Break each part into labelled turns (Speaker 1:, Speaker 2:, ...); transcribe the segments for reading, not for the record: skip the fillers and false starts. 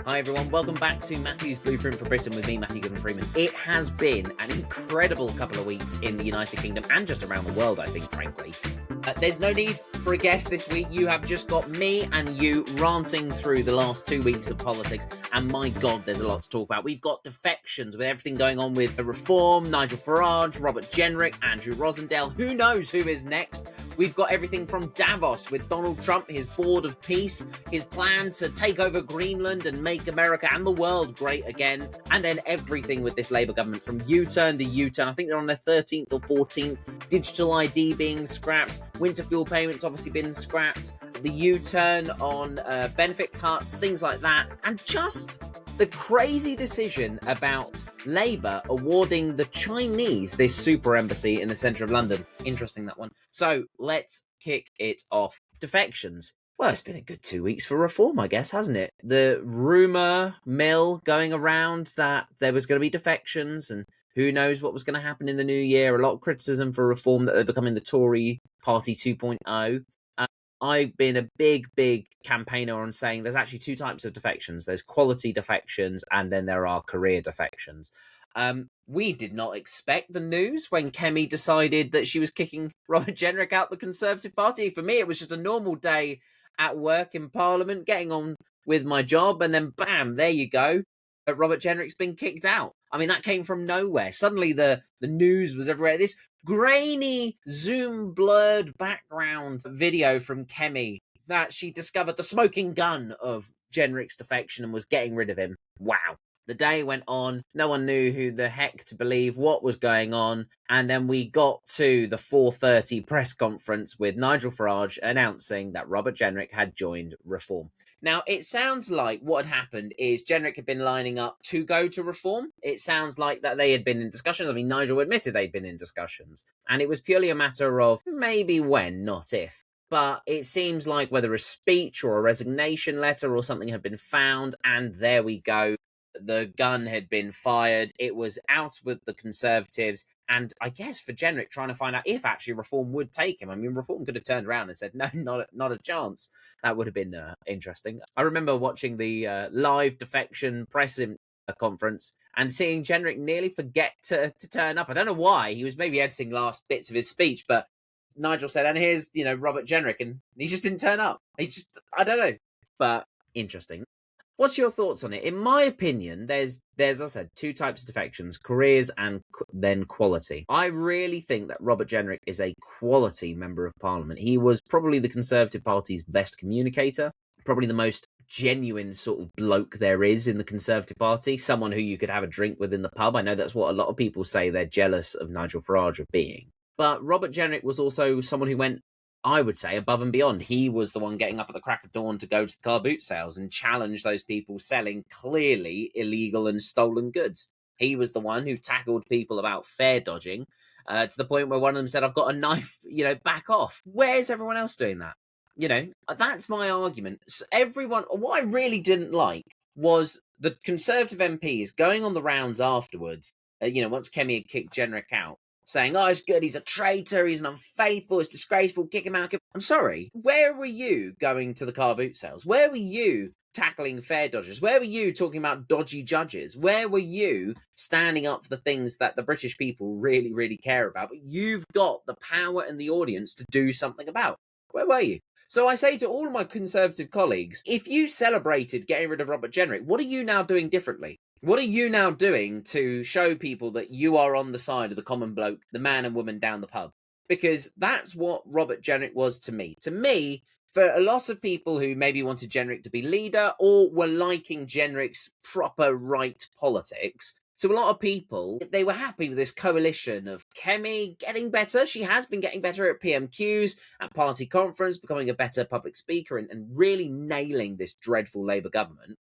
Speaker 1: Hi everyone, welcome back to Matthew's Blueprint for Britain with me, Matthew Goodman Freeman. It has been an incredible couple of weeks in the United Kingdom and just around the world, I think, frankly. There's no need for a guest this week. You have just got me and you ranting through the last 2 weeks of politics, and my God, there's a lot to talk about. We've got defections with everything going on with Reform, Nigel Farage, Robert Jenrick, Andrew Rosendale. Who knows who is next? We've got everything from Davos with Donald Trump, his board of peace, his plan to take over Greenland and make America and the world great again, and then everything with this Labour government from U-turn, I think they're on their 13th or 14th, digital ID being scrapped, winter fuel payments obviously been scrapped, the U-turn on benefit cuts, things like that, and just the crazy decision about Labour awarding the Chinese this super embassy in the centre of London. Interesting, that one. So let's kick it off. Defections. Well, it's been a good 2 weeks for Reform, I guess, hasn't it? The rumour mill going around that there was going to be defections and who knows what was going to happen in the new year. A lot of criticism for Reform that they're becoming the Tory Party 2.0. I've been a big campaigner on saying there's actually two types of defections. There's quality defections and then there are career defections. We did not expect the news when Kemi decided that she was kicking Robert Jenrick out the Conservative Party. For me, it was just a normal day at work in Parliament, getting on with my job, and then bam, there you go. Robert Jenrick's been kicked out. I mean, that came from nowhere. Suddenly the news was everywhere. This grainy, Zoom blurred background video from Kemi that she discovered the smoking gun of Jenrick's defection and was getting rid of him. Wow. The day went on. No one knew who the heck to believe, what was going on. And then we got to the 4:30 press conference with Nigel Farage announcing that Robert Jenrick had joined Reform. Now, it sounds like what had happened is Jenrick had been lining up to go to Reform. It sounds like that they had been in discussions. I mean, Nigel admitted they'd been in discussions. And it was purely a matter of maybe when, not if. But it seems like whether a speech or a resignation letter or something had been found, and there we go. The gun had been fired. It was out with the Conservatives. And I guess for Jenrick trying to find out if actually Reform would take him. I mean, Reform could have turned around and said, no, not a chance. That would have been interesting. I remember watching the live defection press conference and seeing Jenrick nearly forget to turn up. I don't know why. He was maybe editing last bits of his speech, but Nigel said, and here's, Robert Jenrick, and he just didn't turn up. I don't know, but interesting. What's your thoughts on it? In my opinion, there's, as I said, two types of defections, careers and then quality. I really think that Robert Jenrick is a quality member of Parliament. He was probably the Conservative Party's best communicator, probably the most genuine sort of bloke there is in the Conservative Party, someone who you could have a drink with in the pub. I know that's what a lot of people say they're jealous of Nigel Farage of being. But Robert Jenrick was also someone who went, I would say, above and beyond. He was the one getting up at the crack of dawn to go to the car boot sales and challenge those people selling clearly illegal and stolen goods. He was the one who tackled people about fare dodging to the point where one of them said, I've got a knife, back off. Where's everyone else doing that? That's my argument. What I really didn't like was the Conservative MPs going on the rounds afterwards, once Kemi had kicked Jenrick out, saying, oh, it's good, he's a traitor, he's an unfaithful, it's disgraceful, kick him out. I'm sorry, where were you going to the car boot sales? Where were you tackling fare dodgers? Where were you talking about dodgy judges? Where were you standing up for the things that the British people really, really care about? But you've got the power and the audience to do something about. Where were you? So I say to all of my Conservative colleagues, if you celebrated getting rid of Robert Jenrick, what are you now doing differently? What are you now doing to show people that you are on the side of the common bloke, the man and woman down the pub? Because that's what Robert Jenrick was to me. To me, for a lot of people who maybe wanted Jenrick to be leader or were liking Jenrick's proper right politics, to a lot of people, they were happy with this coalition of Kemi getting better. She has been getting better at PMQs, at party conference, becoming a better public speaker and really nailing this dreadful Labour government.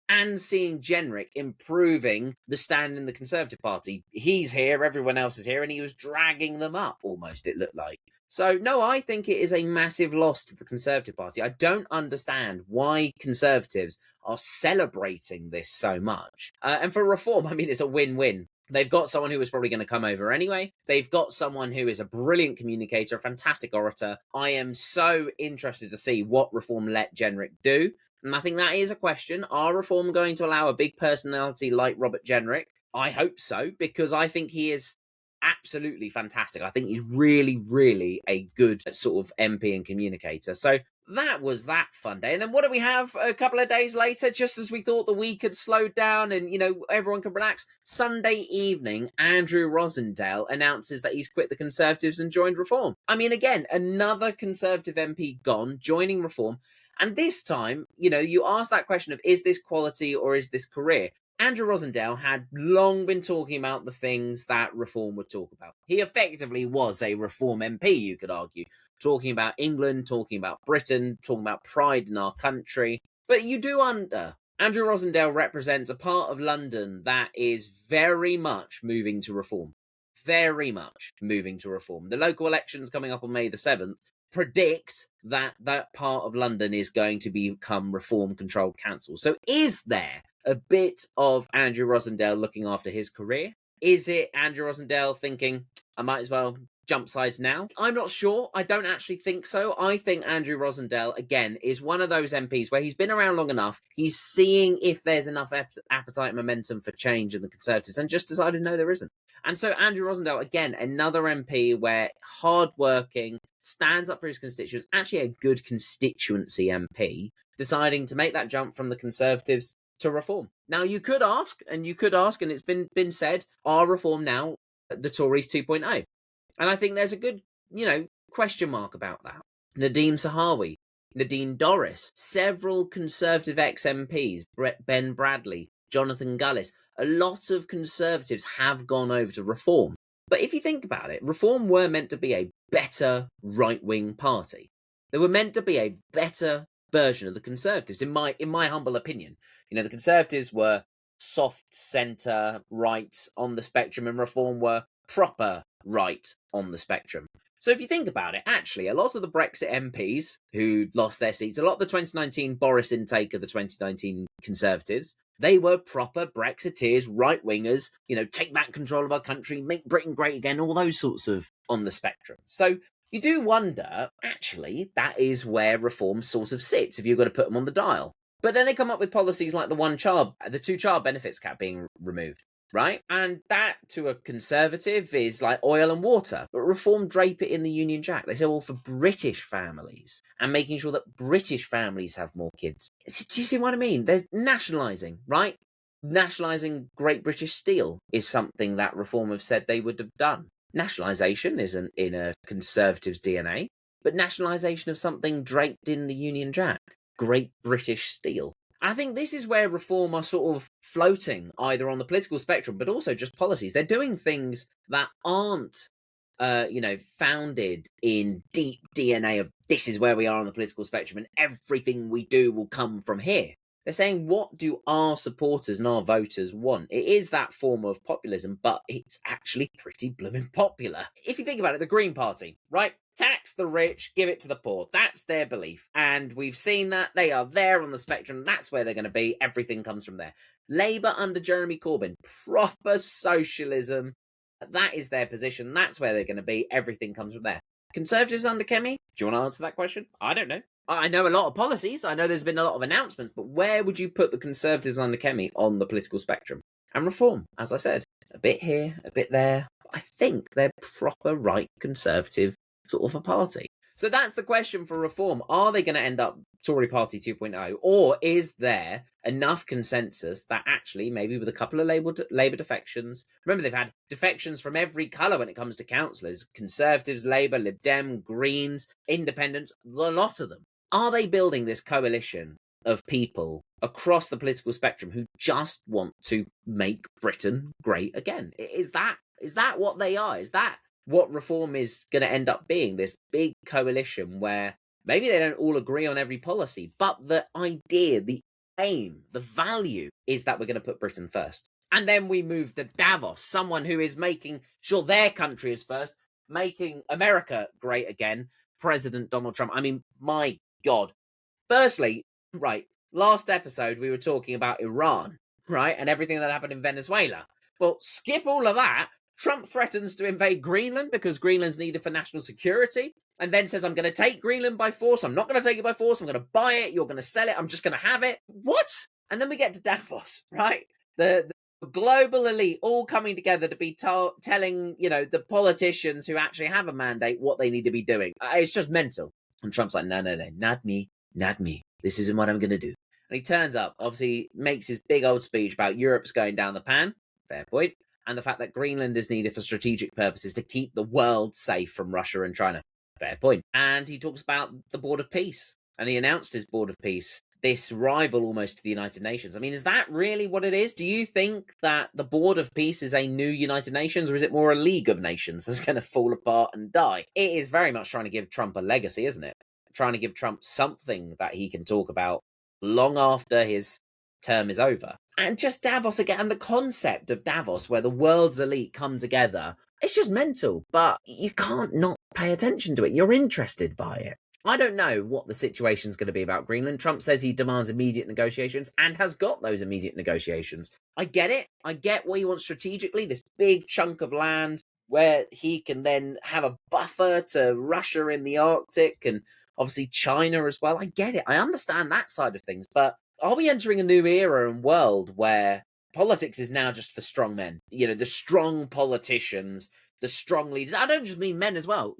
Speaker 1: And seeing Jenrick improving the stand in the Conservative Party. He's here, everyone else is here, and he was dragging them up, almost, it looked like. So, no, I think it is a massive loss to the Conservative Party. I don't understand why Conservatives are celebrating this so much. And for Reform, I mean, it's a win-win. They've got someone who was probably going to come over anyway. They've got someone who is a brilliant communicator, a fantastic orator. I am so interested to see what Reform let Jenrick do. And I think that is a question. Are Reform going to allow a big personality like Robert Jenrick? I hope so, because I think he is absolutely fantastic. I think he's really, really a good sort of MP and communicator. So that was that fun day. And then what do we have a couple of days later, just as we thought the week had slowed down and, everyone could relax? Sunday evening, Andrew Rosendale announces that he's quit the Conservatives and joined Reform. I mean, again, another Conservative MP gone, joining Reform. And this time, you ask that question of, is this quality or is this career? Andrew Rosendale had long been talking about the things that Reform would talk about. He effectively was a Reform MP, you could argue, talking about England, talking about Britain, talking about pride in our country. But you do wonder, Andrew Rosendale represents a part of London that is very much moving to Reform. Very much moving to Reform. The local elections coming up on May the 7th predict that that part of London is going to become Reform-controlled council. So is there a bit of Andrew Rosendale looking after his career? Is it Andrew Rosendale thinking, I might as well jump sides now? I'm not sure. I don't actually think so. I think Andrew Rosendale, again, is one of those MPs where he's been around long enough. He's seeing if there's enough appetite and momentum for change in the Conservatives and just decided, no, there isn't. And so Andrew Rosendale, again, another MP where hardworking, stands up for his constituents, actually a good constituency MP, deciding to make that jump from the Conservatives to Reform. Now, you could ask, and it's been said, are Reform now the Tories 2.0? And I think there's a good, question mark about that. Nadeem Sahawi, Nadine Dorris, several Conservative ex-MPs, Ben Bradley, Jonathan Gullis, a lot of Conservatives have gone over to Reform. But if you think about it, Reform were meant to be a better right-wing party. They were meant to be a better version of the Conservatives, in my humble opinion. The Conservatives were soft centre right on the spectrum, and Reform were proper right on the spectrum. So if you think about it, actually, a lot of the Brexit MPs who lost their seats, a lot of the 2019 Boris intake of the 2019 Conservatives, they were proper Brexiteers, right-wingers, take back control of our country, make Britain great again, all those sorts of on the spectrum. So you do wonder, actually, that is where Reform sort of sits if you've got to put them on the dial. But then they come up with policies like the two-child benefits cap being removed, right? And that, to a Conservative, is like oil and water. But Reform drape it in the Union Jack. They say, well, for British families, and making sure that British families have more kids. Do you see what I mean? There's nationalising, right? Nationalising Great British Steel is something that Reform have said they would have done. Nationalisation isn't in a Conservative's DNA, but nationalisation of something draped in the Union Jack, Great British Steel. I think this is where Reform are sort of floating, either on the political spectrum, but also just policies. They're doing things that aren't, founded in deep DNA of this is where we are on the political spectrum and everything we do will come from here. They're saying, what do our supporters and our voters want? It is that form of populism, but it's actually pretty blooming popular. If you think about it, the Green Party, right? Tax the rich, give it to the poor. That's their belief. And we've seen that. They are there on the spectrum. That's where they're going to be. Everything comes from there. Labour under Jeremy Corbyn, proper socialism. That is their position. That's where they're going to be. Everything comes from there. Conservatives under Kemi? Do you want to answer that question? I don't know. I know a lot of policies. I know there's been a lot of announcements, but where would you put the Conservatives under Kemi on the political spectrum? And Reform, as I said, a bit here, a bit there. I think they're proper right Conservative sort of a party. So that's the question for Reform. Are they going to end up Tory Party 2.0? Or is there enough consensus that actually, maybe with a couple of Labour defections, remember they've had defections from every colour when it comes to councillors, Conservatives, Labour, Lib Dem, Greens, Independents, a lot of them. Are they building this coalition of people across the political spectrum who just want to make Britain great again? Is that what they are? Is that what Reform is going to end up being? This big coalition where maybe they don't all agree on every policy, but the idea, the aim, the value is that we're going to put Britain first. And then we move to Davos, someone who is making sure their country is first, making America great again, President Donald Trump. I mean, my God. Firstly, right, last episode we were talking about Iran, right, and everything that happened in Venezuela. Well, skip all of that. Trump threatens to invade Greenland because Greenland's needed for national security, and then says, I'm going to take Greenland by force. I'm not going to take it by force. I'm going to buy it. You're going to sell it. I'm just going to have it. What? And then we get to Davos, right? The global elite all coming together to be telling, the politicians who actually have a mandate what they need to be doing. It's just mental. And Trump's like, no, not me. This isn't what I'm going to do. And he turns up, obviously makes his big old speech about Europe's going down the pan. Fair point. And the fact that Greenland is needed for strategic purposes to keep the world safe from Russia and China. Fair point. And he talks about the Board of Peace. And he announced his Board of Peace, this rival almost to the United Nations. I mean, is that really what it is? Do you think that the Board of Peace is a new United Nations, or is it more a League of Nations that's going to fall apart and die? It is very much trying to give Trump a legacy, isn't it? Trying to give Trump something that he can talk about long after his term is over. And just Davos again, and the concept of Davos, where the world's elite come together, it's just mental. But you can't not pay attention to it. You're interested by it. I don't know what the situation's going to be about Greenland. Trump says he demands immediate negotiations and has got those immediate negotiations. I get it. I get what he wants strategically, this big chunk of land where he can then have a buffer to Russia in the Arctic and obviously China as well. I get it. I understand that side of things. But are we entering a new era and world where politics is now just for strong men? The strong politicians, the strong leaders. I don't just mean men as well.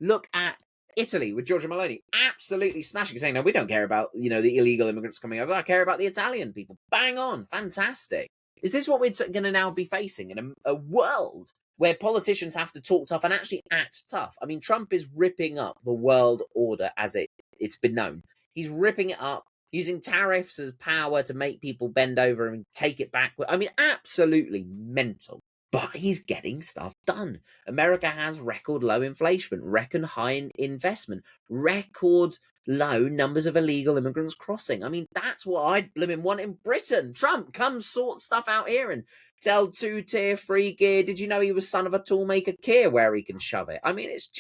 Speaker 1: Look at Italy with Giorgia Meloni, absolutely smashing, saying, no, we don't care about, the illegal immigrants coming over. I care about the Italian people. Bang on. Fantastic. Is this what we're going to now be facing in a world where politicians have to talk tough and actually act tough? I mean, Trump is ripping up the world order as it's been known. He's ripping it up, using tariffs as power to make people bend over and take it back. I mean, absolutely mental. But he's getting stuff done. America has record low inflation, record high investment, record low numbers of illegal immigrants crossing. I mean, that's what I'd blooming want in Britain. Trump, come sort stuff out here and tell two-tier free gear. Did you know he was son of a toolmaker Keir where he can shove it? I mean, it's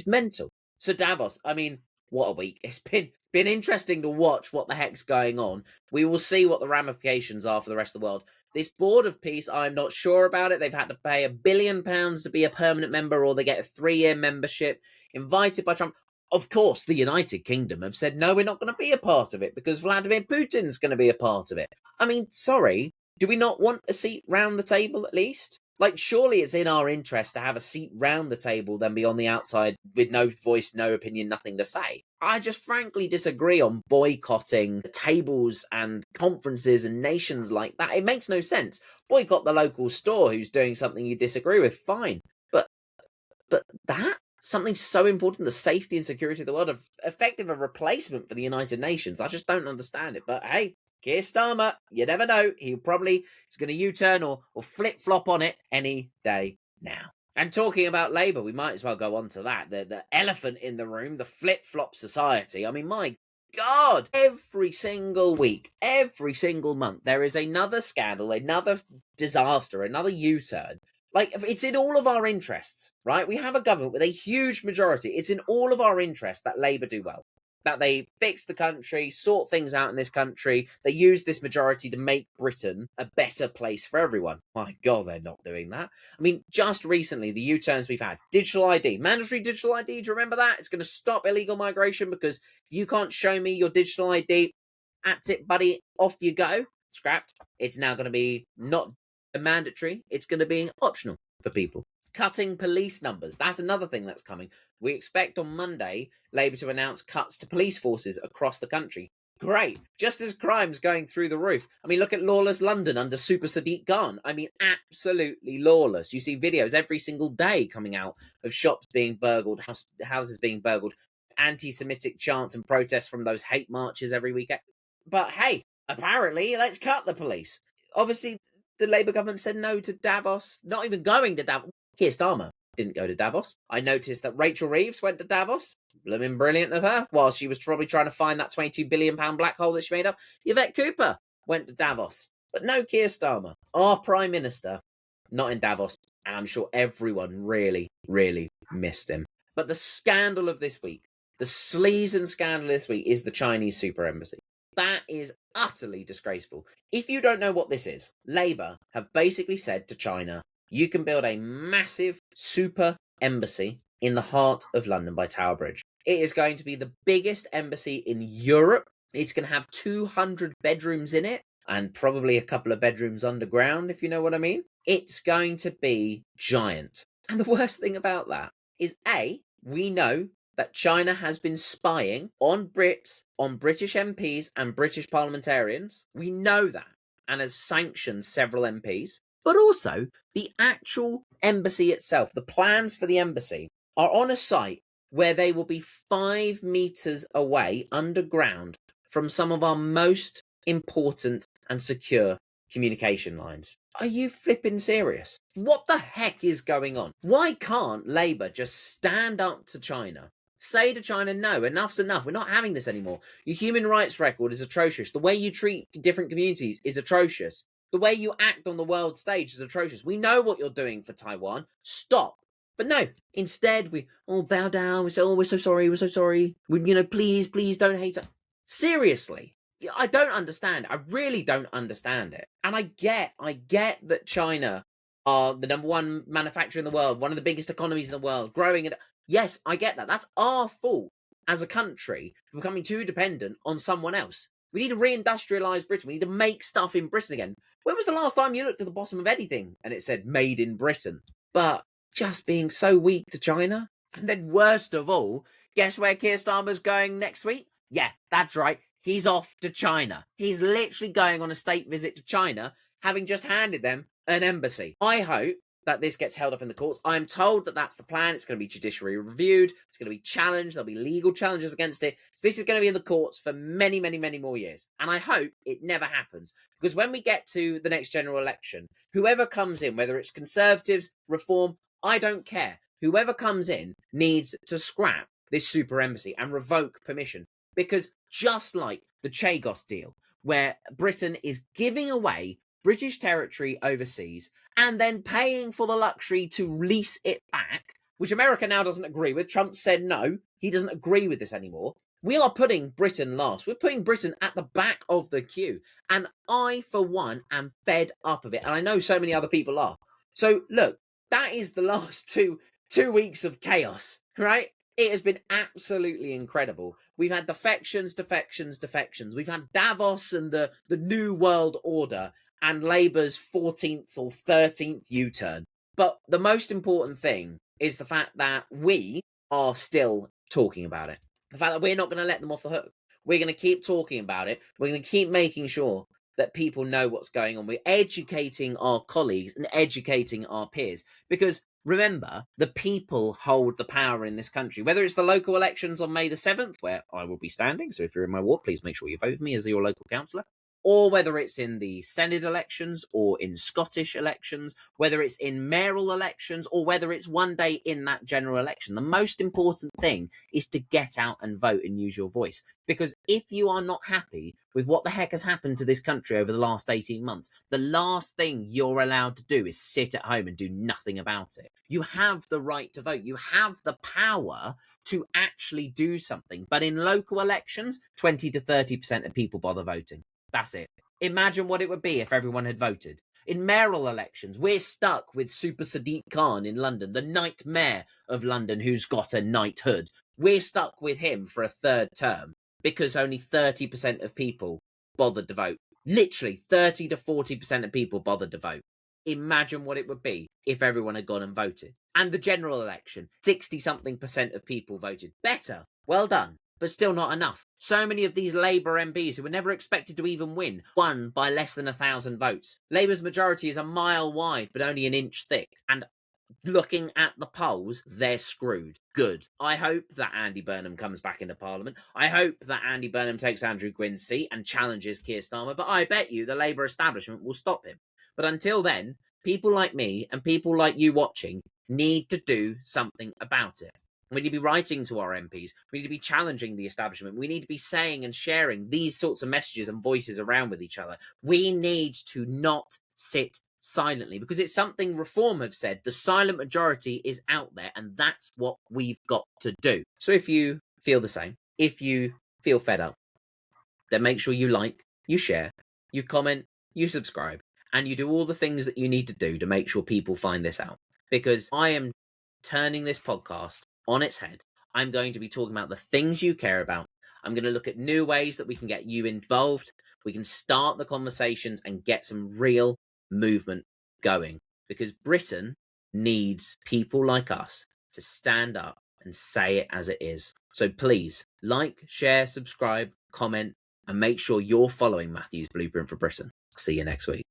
Speaker 1: mental. So Davos, I mean, what a week. It's been interesting to watch what the heck's going on. We will see what the ramifications are for the rest of the world. This Board of Peace, I'm not sure about it. They've had to pay £1 billion to be a permanent member, or they get a 3-year membership, invited by Trump. Of course, the United Kingdom have said, no, we're not going to be a part of it because Vladimir Putin's going to be a part of it. I mean, sorry, do we not want a seat round the table at least? Like, surely it's in our interest to have a seat round the table than be on the outside with no voice, no opinion, nothing to say. I just frankly disagree on boycotting tables and conferences and nations like that. It makes no sense. Boycott the local store who's doing something you disagree with, fine. But that? Something so important, the safety and security of the world, effective a replacement for the United Nations. I just don't understand it. But hey, Keir Starmer, you never know. He probably is going to U-turn or flip-flop on it any day now. And talking about Labour, we might as well go on to that. The elephant in the room, the flip-flop society. I mean, my God, every single week, every single month, there is another scandal, another disaster, another U-turn. Like, it's in all of our interests, right? We have a government with a huge majority. It's in all of our interests that Labour do well. That they fix the country, sort things out in this country. They use this majority to make Britain a better place for everyone. My God, they're not doing that. I mean, just recently, the U-turns we've had. Digital ID, mandatory digital ID, do you remember that? It's going to stop illegal migration because if you can't show me your digital ID, that's it, buddy, off you go. Scrapped. It's now going to be not mandatory. It's going to be optional for people. Cutting police numbers. That's another thing that's coming. We expect on Monday Labour to announce cuts to police forces across the country. Great. Just as crime's going through the roof. I mean, look at lawless London under Super Sadiq Khan. I mean, absolutely lawless. You see videos every single day coming out of shops being burgled, houses being burgled, anti-Semitic chants and protests from those hate marches every weekend. But hey, apparently, let's cut the police. Obviously, the Labour government said no to Davos, not even going to Davos. Keir Starmer didn't go to Davos. I noticed that Rachel Reeves went to Davos. Blooming brilliant of her. While she was probably trying to find that £22 billion black hole that she made up. Yvette Cooper went to Davos. But no Keir Starmer, our Prime Minister, not in Davos. And I'm sure everyone really, really missed him. But the scandal of this week, the sleaze scandal this week, is the Chinese super embassy. That is utterly disgraceful. If you don't know what this is, Labour have basically said to China, You can build a massive super embassy in the heart of London by Tower Bridge. It is going to be the biggest embassy in Europe. It's going to have 200 bedrooms in it and probably a couple of bedrooms underground, if you know what I mean. It's going to be giant. And the worst thing about that is, A, we know that China has been spying on Brits, on British MPs and British parliamentarians. We know that, and has sanctioned several MPs. But also, the actual embassy itself, the plans for the embassy, are on a site where they will be 5 meters away underground from some of our most important and secure communication lines. Are you flipping serious? What the heck is going on? Why can't Labour just stand up to China? Say to China, no, enough's enough. We're not having this anymore. Your human rights record is atrocious. The way you treat different communities is atrocious. The way you act on the world stage is atrocious. We know what you're doing for Taiwan. Stop. But no, instead we all bow down. We say, oh, we're so sorry. We're so sorry. Please don't hate us. Seriously. I don't understand. I really don't understand it. And I get that China are the #1 manufacturer in the world, one of the biggest economies in the world, growing it. Yes, I get that. That's our fault as a country for becoming too dependent on someone else. We need to reindustrialize Britain. We need to make stuff in Britain again. When was the last time you looked at the bottom of anything and it said made in Britain? But just being so weak to China. And then worst of all, guess where Keir Starmer's going next week? Yeah, that's right. He's off to China. He's literally going on a state visit to China, having just handed them an embassy. I hope that this gets held up in the courts. I'm told that that's the plan. It's going to be judicially reviewed. It's going to be challenged. There'll be legal challenges against it. So this is going to be in the courts for many, many, many more years. And I hope it never happens. Because when we get to the next general election, whoever comes in, whether it's Conservatives, Reform, I don't care. Whoever comes in needs to scrap this super embassy and revoke permission. Because just like the Chagos deal, where Britain is giving away British territory overseas and then paying for the luxury to lease it back, which America now doesn't agree with. Trump said no, he doesn't agree with this anymore. We are putting Britain last. We're putting Britain at the back of the queue. And I, for one, am fed up of it. And I know so many other people are. So look, that is the last two weeks of chaos, right? It has been absolutely incredible. We've had defections. We've had Davos and the New World Order and Labour's 14th or 13th U-turn. But the most important thing is the fact that we are still talking about it. The fact that we're not going to let them off the hook. We're going to keep talking about it. We're going to keep making sure that people know what's going on. We're educating our colleagues and educating our peers. Because remember, the people hold the power in this country. Whether it's the local elections on May the 7th, where I will be standing, so if you're in my ward, please make sure you vote for me as your local councillor, or whether it's in the Senate elections or in Scottish elections, whether it's in mayoral elections or whether it's one day in that general election. The most important thing is to get out and vote and use your voice. Because if you are not happy with what the heck has happened to this country over the last 18 months, the last thing you're allowed to do is sit at home and do nothing about it. You have the right to vote. You have the power to actually do something. But in local elections, 20 to 30% of people bother voting. That's it. Imagine what it would be if everyone had voted. In mayoral elections, we're stuck with Super Sadiq Khan in London, the Knight Mayor of London who's got a knighthood. We're stuck with him for a third term because only 30% of people bothered to vote. Literally 30 to 40% of people bothered to vote. Imagine what it would be if everyone had gone and voted. And the general election, 60-something% of people voted. Better. Well done. But still not enough. So many of these Labour MPs who were never expected to even win won by less than 1,000 votes. Labour's majority is a mile wide but only an inch thick. And looking at the polls, they're screwed. Good. I hope that Andy Burnham comes back into Parliament. I hope that Andy Burnham takes Andrew Gwyn's seat and challenges Keir Starmer. But I bet you the Labour establishment will stop him. But until then, people like me and people like you watching need to do something about it. We need to be writing to our MPs. We need to be challenging the establishment. We need to be saying and sharing these sorts of messages and voices around with each other. We need to not sit silently because it's something Reform have said. The silent majority is out there and that's what we've got to do. So if you feel the same, if you feel fed up, then make sure you like, you share, you comment, you subscribe. and you do all the things that you need to do to make sure people find this out. Because I am turning this podcast on its head. I'm going to be talking about the things you care about. I'm going to look at new ways that we can get you involved. We can start the conversations and get some real movement going, because Britain needs people like us to stand up and say it as it is. So please like, share, subscribe, comment, and make sure you're following Matthew's Blueprint for Britain. See you next week.